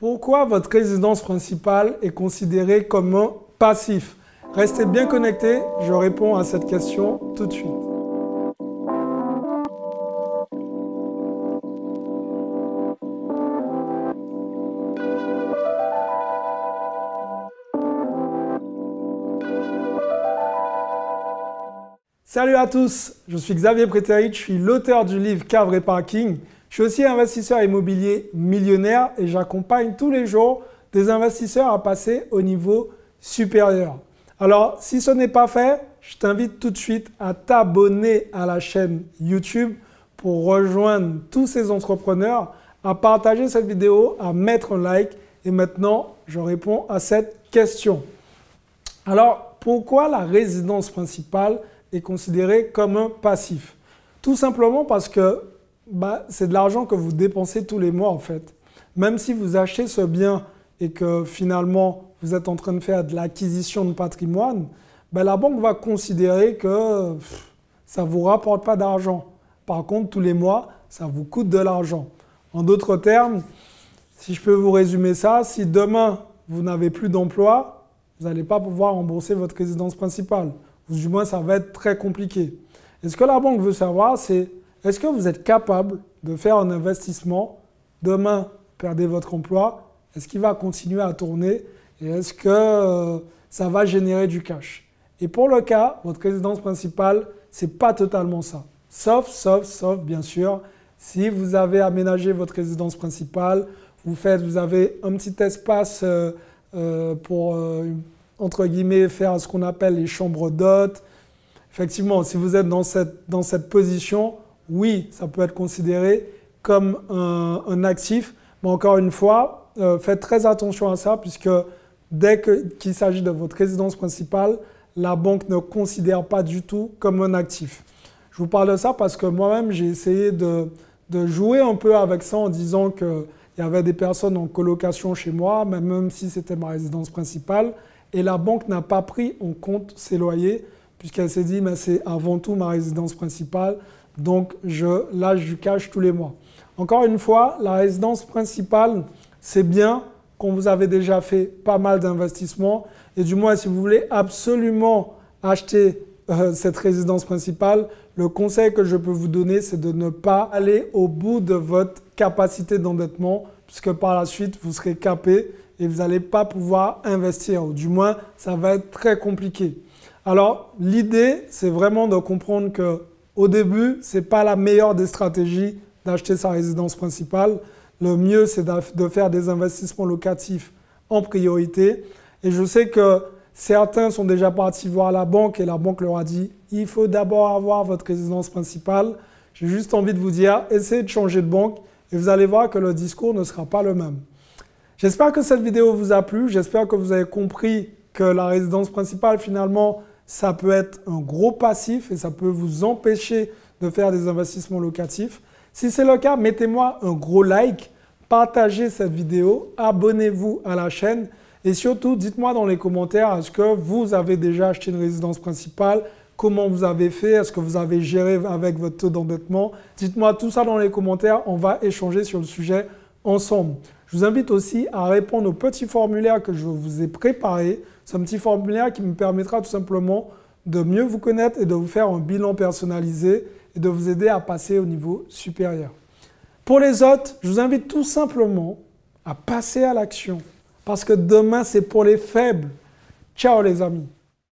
Pourquoi votre résidence principale est considérée comme un passif? Restez bien connectés, je réponds à cette question tout de suite. Salut à tous, je suis Xavier Prétérich, je suis l'auteur du livre Cave & Parking. Je suis aussi investisseur immobilier millionnaire et j'accompagne tous les jours des investisseurs à passer au niveau supérieur. Alors, si ce n'est pas fait, je t'invite tout de suite à t'abonner à la chaîne YouTube pour rejoindre tous ces entrepreneurs, à partager cette vidéo, à mettre un like. Et maintenant, je réponds à cette question. Alors, pourquoi la résidence principale est considérée comme un passif? Tout simplement parce que c'est de l'argent que vous dépensez tous les mois en fait. Même si vous achetez ce bien et que finalement vous êtes en train de faire de l'acquisition de patrimoine, la banque va considérer que ça ne vous rapporte pas d'argent. Par contre, tous les mois, ça vous coûte de l'argent. En d'autres termes, si je peux vous résumer ça, si demain vous n'avez plus d'emploi, vous n'allez pas pouvoir rembourser votre résidence principale. Ou du moins, ça va être très compliqué. Et ce que la banque veut savoir, c'est est-ce que vous êtes capable de faire un investissement? Demain, perdez votre emploi. Est-ce qu'il va continuer à tourner? Et est-ce que ça va générer du cash? Et pour le cas, votre résidence principale, ce n'est pas totalement ça. Sauf, bien sûr, si vous avez aménagé votre résidence principale, vous avez un petit espace pour, entre guillemets, faire ce qu'on appelle les chambres d'hôtes. Effectivement, si vous êtes dans cette position, oui, ça peut être considéré comme un actif. Mais encore une fois, faites très attention à ça puisque dès qu'il s'agit de votre résidence principale, la banque ne considère pas du tout comme un actif. Je vous parle de ça parce que moi-même, j'ai essayé de jouer un peu avec ça en disant qu'il y avait des personnes en colocation chez moi, même si c'était ma résidence principale. Et la banque n'a pas pris en compte ces loyers puisqu'elle s'est dit mais c'est avant tout ma résidence principale, donc je lâche du cash tous les mois. Encore une fois, la résidence principale, c'est bien quand vous avez déjà fait pas mal d'investissements et du moins si vous voulez absolument acheter cette résidence principale, le conseil que je peux vous donner, c'est de ne pas aller au bout de votre capacité d'endettement puisque par la suite, vous serez capé et vous n'allez pas pouvoir investir, ou du moins, ça va être très compliqué. Alors, l'idée, c'est vraiment de comprendre qu'au début, ce n'est pas la meilleure des stratégies d'acheter sa résidence principale. Le mieux, c'est de faire des investissements locatifs en priorité. Et je sais que certains sont déjà partis voir la banque et la banque leur a dit « il faut d'abord avoir votre résidence principale ». J'ai juste envie de vous dire « essayez de changer de banque et vous allez voir que le discours ne sera pas le même ». J'espère que cette vidéo vous a plu, j'espère que vous avez compris que la résidence principale, finalement, ça peut être un gros passif et ça peut vous empêcher de faire des investissements locatifs. Si c'est le cas, mettez-moi un gros like, partagez cette vidéo, abonnez-vous à la chaîne et surtout, dites-moi dans les commentaires, est-ce que vous avez déjà acheté une résidence principale? Comment vous avez fait? Est-ce que vous avez géré avec votre taux d'endettement? Dites-moi tout ça dans les commentaires, on va échanger sur le sujet ensemble. Je vous invite aussi à répondre au petit formulaire que je vous ai préparé. C'est un petit formulaire qui me permettra tout simplement de mieux vous connaître et de vous faire un bilan personnalisé et de vous aider à passer au niveau supérieur. Pour les autres, je vous invite tout simplement à passer à l'action parce que demain, c'est pour les faibles. Ciao les amis!